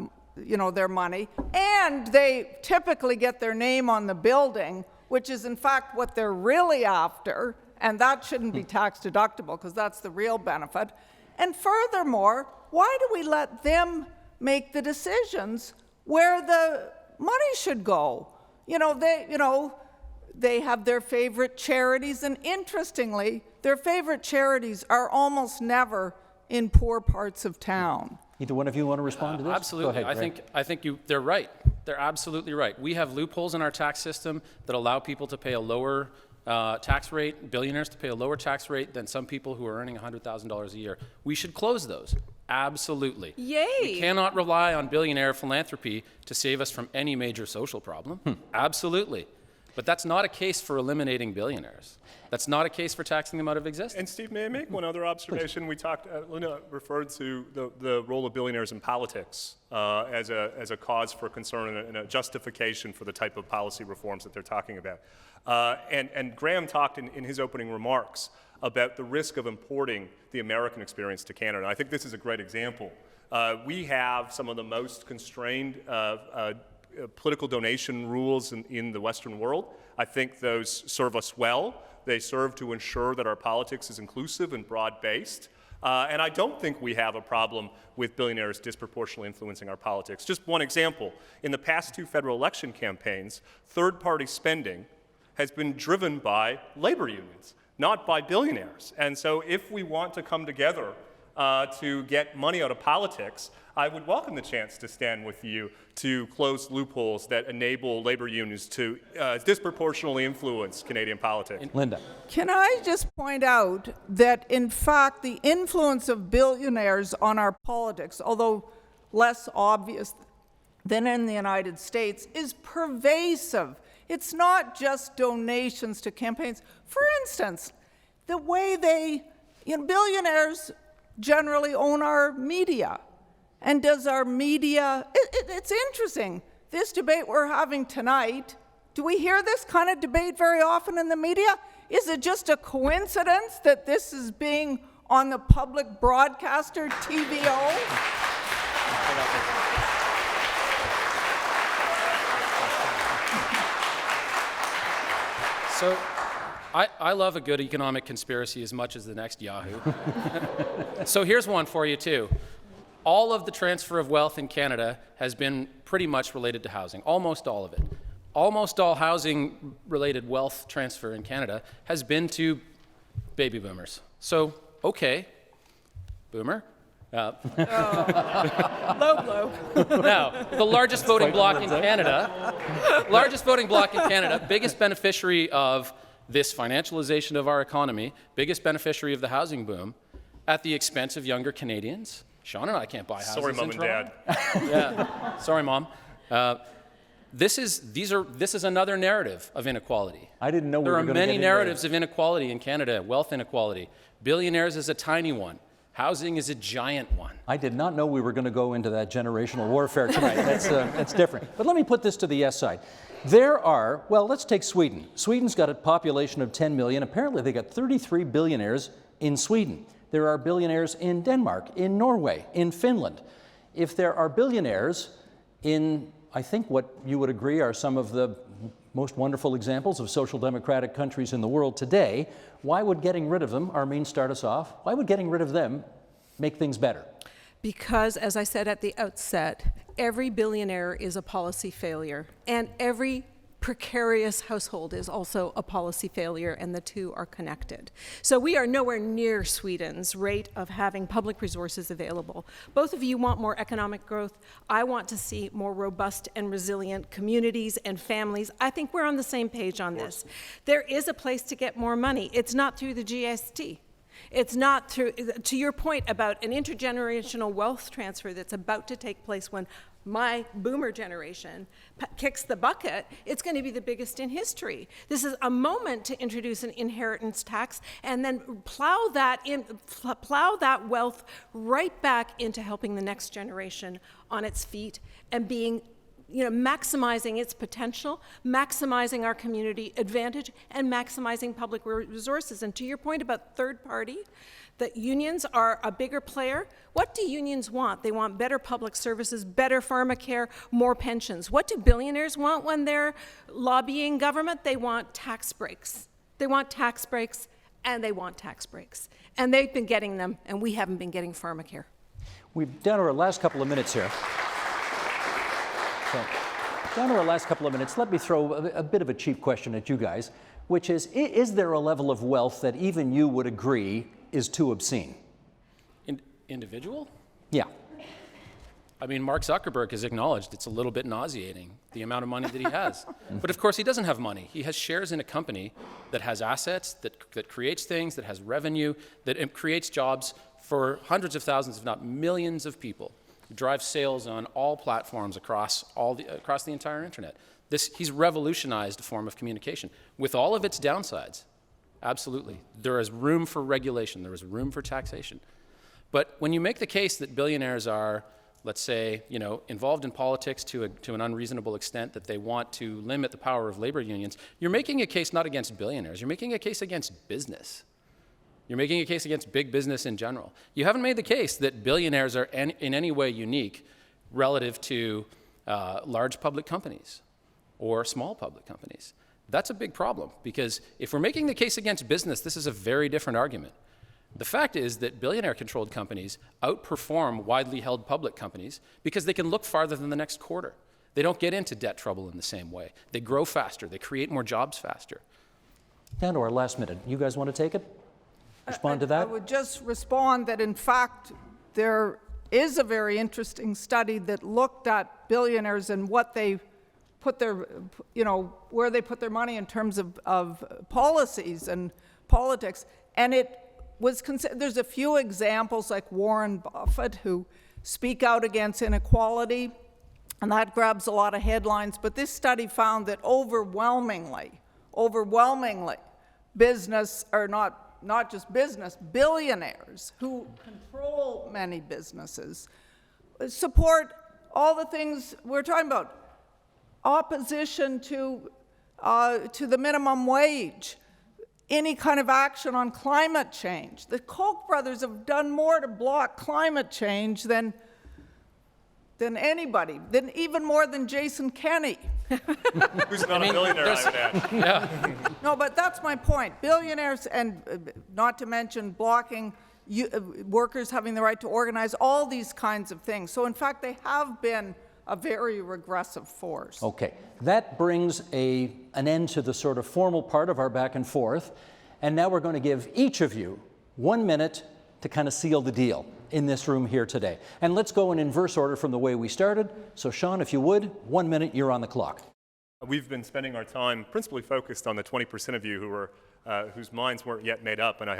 their money, and they typically get their name on the building, which is in fact what they're really after, and that shouldn't be tax deductible because that's the real benefit. And furthermore, why do we let them make the decisions where the money should go? They have their favorite charities, and interestingly, their favorite charities are almost never in poor parts of town. Either one of you want to respond to this? Absolutely. Go ahead, Graeme. I think they're right. They're absolutely right. We have loopholes in our tax system that allow people to pay a lower tax rate, billionaires to pay a lower tax rate than some people who are earning $100,000 a year. We should close those. Absolutely. Yay. We cannot rely on billionaire philanthropy to save us from any major social problem. Absolutely. But that's not a case for eliminating billionaires. That's not a case for taxing them out of existence. And Steve, may I make one other observation? We talked, Linda referred to the role of billionaires in politics as a cause for concern and a justification for the type of policy reforms that they're talking about. And Graeme talked in his opening remarks about the risk of importing the American experience to Canada. I think this is a great example. We have some of the most constrained political donation rules in the Western world. I think those serve us well. They serve to ensure that our politics is inclusive and broad-based. And I don't think we have a problem with billionaires disproportionately influencing our politics. Just one example. In the past 2 federal election campaigns, third-party spending has been driven by labor unions, not by billionaires. And so if we want to come together to get money out of politics, I would welcome the chance to stand with you to close loopholes that enable labor unions to disproportionately influence Canadian politics. Linda. Can I just point out that, in fact, the influence of billionaires on our politics, although less obvious than in the United States, is pervasive. It's not just donations to campaigns. For instance, the way billionaires generally own our media. And does our media, it's interesting, this debate we're having tonight, do we hear this kind of debate very often in the media? Is it just a coincidence that this is being on the public broadcaster, TVO? So I love a good economic conspiracy as much as the next Yahoo. So here's one for you, too. All of the transfer of wealth in Canada has been pretty much related to housing, almost all of it. Almost all housing-related wealth transfer in Canada has been to baby boomers. So, okay, boomer. Low blow. Now, the largest voting bloc in Canada, biggest beneficiary of this financialization of our economy, biggest beneficiary of the housing boom, at the expense of younger Canadians. Sean and I can't buy houses. Sorry, Mom in and Dad. Yeah, sorry, Mom. This is another narrative of inequality. I didn't know we there were are going to many get into narratives of inequality in Canada, wealth inequality. Billionaires is a tiny one. Housing is a giant one. I did not know we were going to go into that generational warfare tonight. That's different. But let me put this to the yes side. There are, well, let's take Sweden. Sweden's got a population of 10 million. Apparently they got 33 billionaires in Sweden. There are billionaires in Denmark, in Norway, in Finland. If there are billionaires in, I think what you would agree are some of the most wonderful examples of social democratic countries in the world today, why would getting rid of them, Armine, start us off, why would getting rid of them make things better? because, as I said at the outset, every billionaire is a policy failure, and every precarious household is also a policy failure, and the two are connected. So we are nowhere near Sweden's rate of having public resources available. Both of you want more economic growth. I want to see more robust and resilient communities and families. I think we're on the same page on this. There is a place to get more money. It's not through the GST. It's not through, to your point about an intergenerational wealth transfer that's about to take place when my boomer generation kicks the bucket, it's going to be the biggest in history. This is a moment to introduce an inheritance tax and then plow that wealth right back into helping the next generation on its feet and being, maximizing its potential, maximizing our community advantage, and maximizing public resources. And to your point about third party, that unions are a bigger player. What do unions want? They want better public services, better pharmacare, more pensions. What do billionaires want when they're lobbying government? They want tax breaks. They want tax breaks, and they want tax breaks. And they've been getting them, and we haven't been getting pharmacare. We've done our last couple of minutes here. So, down to our last couple of minutes, let me throw a bit of a cheap question at you guys, which is there a level of wealth that even you would agree is too obscene? Individual? Yeah. I mean, Mark Zuckerberg has acknowledged it's a little bit nauseating, the amount of money that he has. But of course, he doesn't have money. He has shares in a company that has assets, that creates things, that has revenue, that creates jobs for hundreds of thousands, if not millions of people. Drives sales on all platforms across the entire internet. He's revolutionized a form of communication with all of its downsides. Absolutely. There is room for regulation. There is room for taxation. But when you make the case that billionaires are, let's say, involved in politics to an unreasonable extent, that they want to limit the power of labor unions, you're making a case not against billionaires. You're making a case against business. You're making a case against big business in general. You haven't made the case that billionaires are in any way unique relative to large public companies or small public companies. That's a big problem, because if we're making the case against business, this is a very different argument. The fact is that billionaire-controlled companies outperform widely held public companies because they can look farther than the next quarter. They don't get into debt trouble in the same way. They grow faster. They create more jobs faster. Down to our last minute. You guys want to take it? Respond to that? I would just respond that, in fact, there is a very interesting study that looked at billionaires and what they put their, where they put their money in terms of policies and politics. And it was, there's a few examples like Warren Buffett who speak out against inequality, and that grabs a lot of headlines. But this study found that overwhelmingly, business, or not just business, billionaires who control many businesses support all the things we're talking about. Opposition to the minimum wage, any kind of action on climate change. The Koch brothers have done more to block climate change than anybody, even more than Jason Kenney. Who's not a billionaire, I would add. Yeah. No, but that's my point. Billionaires, and not to mention blocking workers having the right to organize, all these kinds of things. So in fact, they have been a very regressive force. Okay, that brings an end to the sort of formal part of our back and forth. And now we're going to give each of you 1 minute to kind of seal the deal in this room here today. And let's go in inverse order from the way we started. So Sean, if you would, 1 minute, you're on the clock. We've been spending our time principally focused on the 20% of you who are whose minds weren't yet made up, and I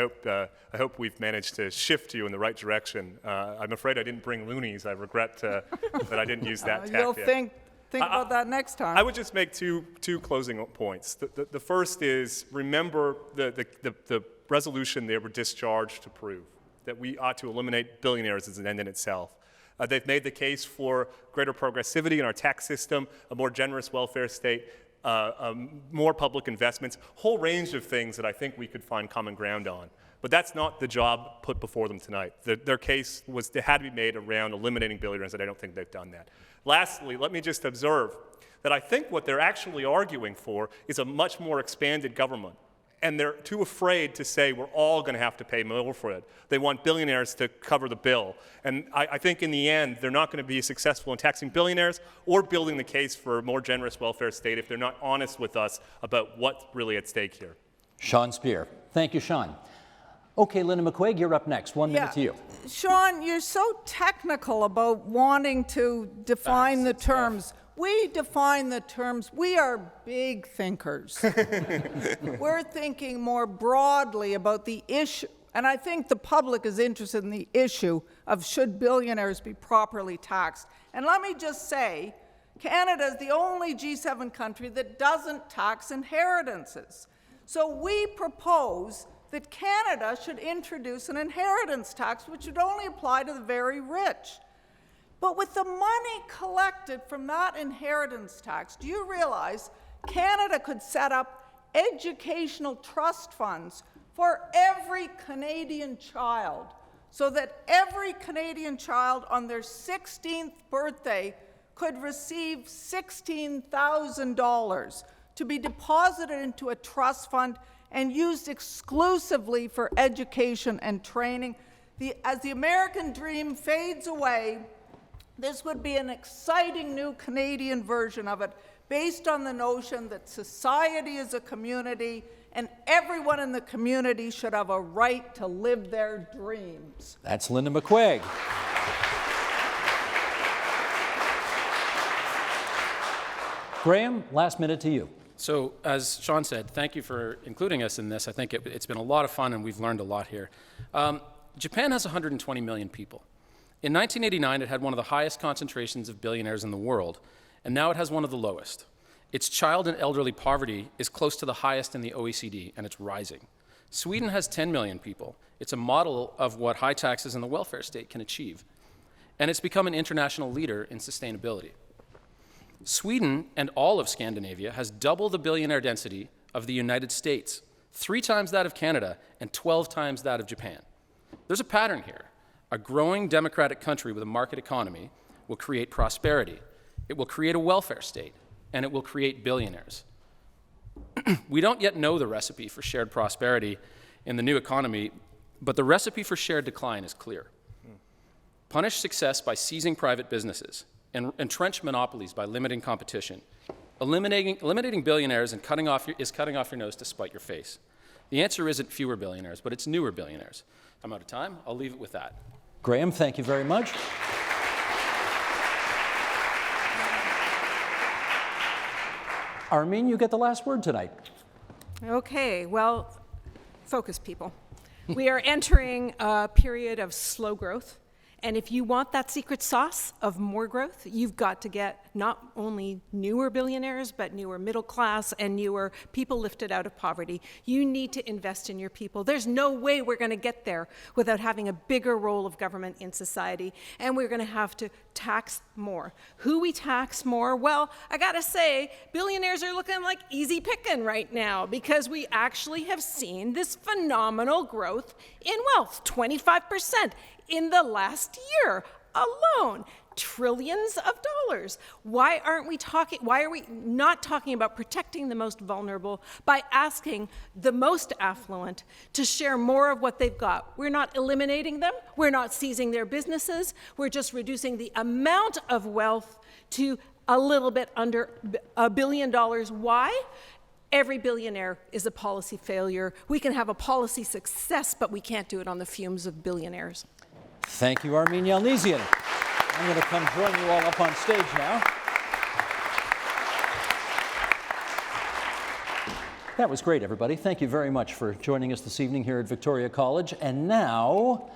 hope we've managed to shift you in the right direction. I'm afraid I didn't bring loonies. I regret that I didn't use that tactic. You'll think about that next time. I would just make two closing points. The first is, remember the resolution they were discharged to prove, that we ought to eliminate billionaires as an end in itself. They've made the case for greater progressivity in our tax system, a more generous welfare state, more public investments, whole range of things that I think we could find common ground on. But that's not the job put before them tonight. Their case had to be made around eliminating billionaires, and I don't think they've done that. Lastly, let me just observe that I think what they're actually arguing for is a much more expanded government and they're too afraid to say we're all going to have to pay more for it. They want billionaires to cover the bill. And I think in the end, they're not going to be successful in taxing billionaires or building the case for a more generous welfare state if they're not honest with us about what's really at stake here. Sean Speer. Thank you, Sean. Okay, Linda McQuaig, you're up next. 1 minute to you. Sean, you're so technical about wanting to define the terms. We define the terms. We are big thinkers. We're thinking more broadly about the issue, and I think the public is interested in the issue of should billionaires be properly taxed. And let me just say, Canada is the only G7 country that doesn't tax inheritances. So we propose that Canada should introduce an inheritance tax, which would only apply to the very rich. But with the money collected from that inheritance tax, do you realize Canada could set up educational trust funds for every Canadian child, so that every Canadian child on their 16th birthday could receive $16,000 to be deposited into a trust fund and used exclusively for education and training. As the American dream fades away, this would be an exciting new Canadian version of it, based on the notion that society is a community and everyone in the community should have a right to live their dreams. That's Linda McQuaig. Graeme, last minute to you. So, as Sean said, thank you for including us in this. I think it's been a lot of fun and we've learned a lot here. Japan has 120 million people. In 1989, it had one of the highest concentrations of billionaires in the world, and now it has one of the lowest. Its child and elderly poverty is close to the highest in the OECD, and it's rising. Sweden has 10 million people. It's a model of what high taxes in the welfare state can achieve. And it's become an international leader in sustainability. Sweden and all of Scandinavia has double the billionaire density of the United States, 3 times that of Canada, and 12 times that of Japan. There's a pattern here. A growing democratic country with a market economy will create prosperity. It will create a welfare state, and it will create billionaires. We don't yet know the recipe for shared prosperity in the new economy, but the recipe for shared decline is clear. Punish success by seizing private businesses, and entrench monopolies by limiting competition. Eliminating billionaires and cutting off your nose to spite your face. The answer isn't fewer billionaires, but it's newer billionaires. I'm out of time. I'll leave it with that. Graeme, thank you very much. Armine, you get the last word tonight. Okay, well, focus, people. We are entering a period of slow growth. And if you want that secret sauce of more growth, you've got to get not only newer billionaires, but newer middle class and newer people lifted out of poverty. You need to invest in your people. There's no way we're going to get there without having a bigger role of government in society. And we're going to have to tax more. Who we tax more? Well, I got to say, billionaires are looking like easy picking right now, because we actually have seen this phenomenal growth in wealth, 25%. In the last year alone, trillions of dollars. Why are we not talking about protecting the most vulnerable by asking the most affluent to share more of what they've got? We're not eliminating them. We're not seizing their businesses. We're just reducing the amount of wealth to a little bit under $1 billion. Why? Every billionaire is a policy failure. We can have a policy success, but we can't do it on the fumes of billionaires. Thank you, Armine Yalnizyan. I'm going to come join you all up on stage now. That was great, everybody. Thank you very much for joining us this evening here at Victoria College. And now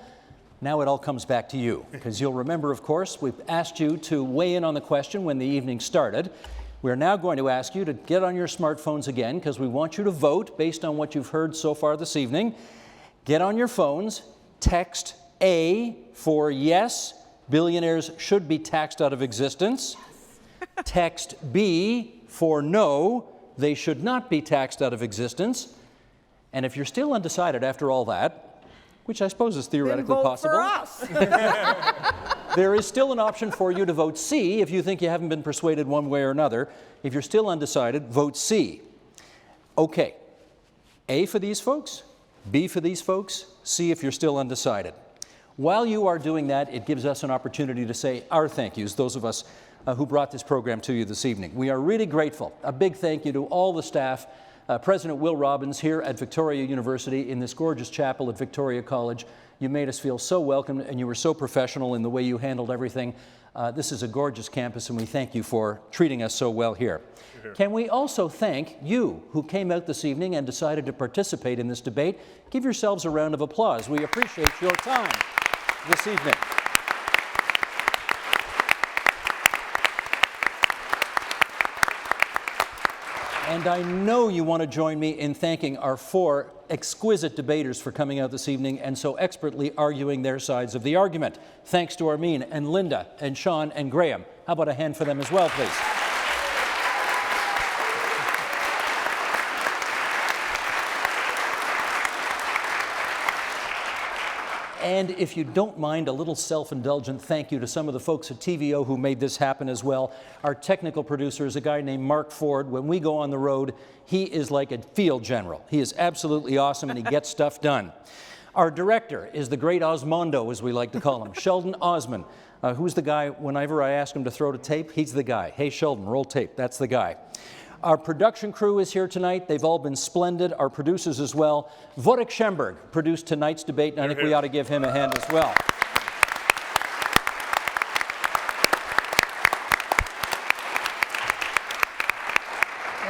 it all comes back to you, because you'll remember, of course, we've asked you to weigh in on the question when the evening started. We're now going to ask you to get on your smartphones again, because we want you to vote based on what you've heard so far this evening. Get on your phones, text A for yes, billionaires should be taxed out of existence. Text B for no, they should not be taxed out of existence. And if you're still undecided after all that, which I suppose is theoretically possible, For us. there is still an option for you to vote C if you think you haven't been persuaded one way or another. If you're still undecided, vote C. Okay. A for these folks, B for these folks, C if you're still undecided. While you are doing that, it gives us an opportunity to say our thank yous, those of us who brought this program to you this evening. We are really grateful. A big thank you to all the staff, President Will Robbins here at Victoria University in this gorgeous chapel at Victoria College. You made us feel so welcome, and you were so professional in the way you handled everything. This is a gorgeous campus, and we thank you for treating us so well here. Can we also thank you who came out this evening and decided to participate in this debate? Give yourselves a round of applause. We appreciate your time this evening. And I know you want to join me in thanking our 4 exquisite debaters for coming out this evening and so expertly arguing their sides of the argument. Thanks to Armine and Linda and Sean and Graeme. How about a hand for them as well, please? And if you don't mind, a little self-indulgent thank you to some of the folks at TVO who made this happen as well. Our technical producer is a guy named Mark Ford. When we go on the road, he is like a field general. He is absolutely awesome, and he gets stuff done. Our director is the great Osmondo, as we like to call him, Sheldon Osman, who's the guy, whenever I ask him to throw to tape, he's the guy. Hey, Sheldon, roll tape. That's the guy. Our production crew is here tonight. They've all been splendid. Our producers as well. Wojtek Schemberg produced tonight's debate, and I think we ought to give him a hand as well.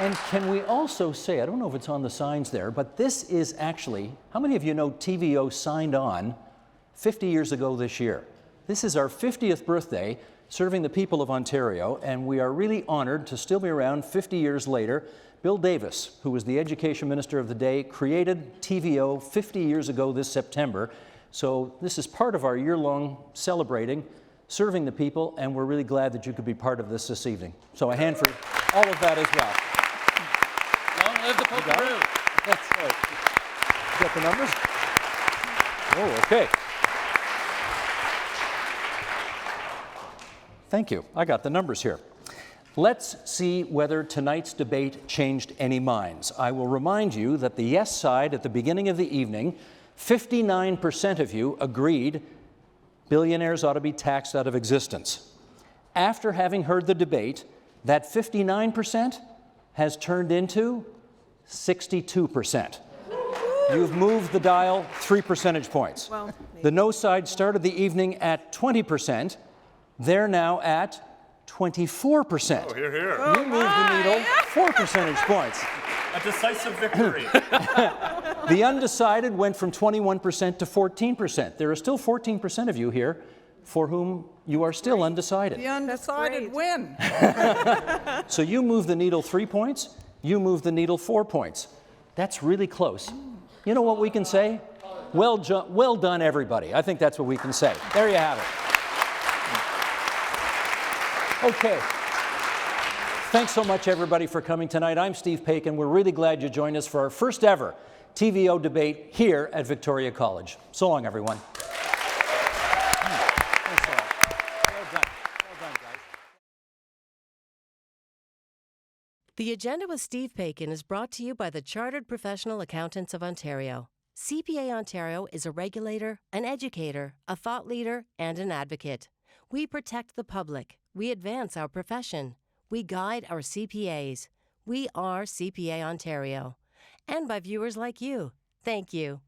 And can we also say, I don't know if it's on the signs there, but this is actually, how many of you know TVO signed on 50 years ago this year? This is our 50th birthday, serving the people of Ontario, and we are really honored to still be around 50 years later. Bill Davis, who was the Education Minister of the day, created TVO 50 years ago this September. So this is part of our year-long celebrating, serving the people, and we're really glad that you could be part of this evening. So a hand for all of that as well. Long live the Pokeroo! That's right. You got the numbers? Oh, okay. Thank you. I got the numbers here. Let's see whether tonight's debate changed any minds. I will remind you that the yes side at the beginning of the evening, 59% of you agreed billionaires ought to be taxed out of existence. After having heard the debate, that 59% has turned into 62%. You've moved the dial 3 percentage points. Well, the no side started the evening at 20%. They're now at 24%. Oh, here. You moved the needle 4 percentage points. A decisive victory. The undecided went from 21% to 14%. There are still 14% of you here for whom you are still undecided. The undecided win. So you move the needle 3 points, you move the needle 4 points. That's really close. You know what we can say? Well done, everybody. I think that's what we can say. There you have it. Okay. Thanks so much, everybody, for coming tonight. I'm Steve Paikin. We're really glad you joined us for our first ever TVO debate here at Victoria College. So long, everyone. Thanks a lot. Well done. Well done, guys. The Agenda with Steve Paikin is brought to you by the Chartered Professional Accountants of Ontario. CPA Ontario is a regulator, an educator, a thought leader, and an advocate. We protect the public. We advance our profession. We guide our CPAs. We are CPA Ontario. And by viewers like you. Thank you.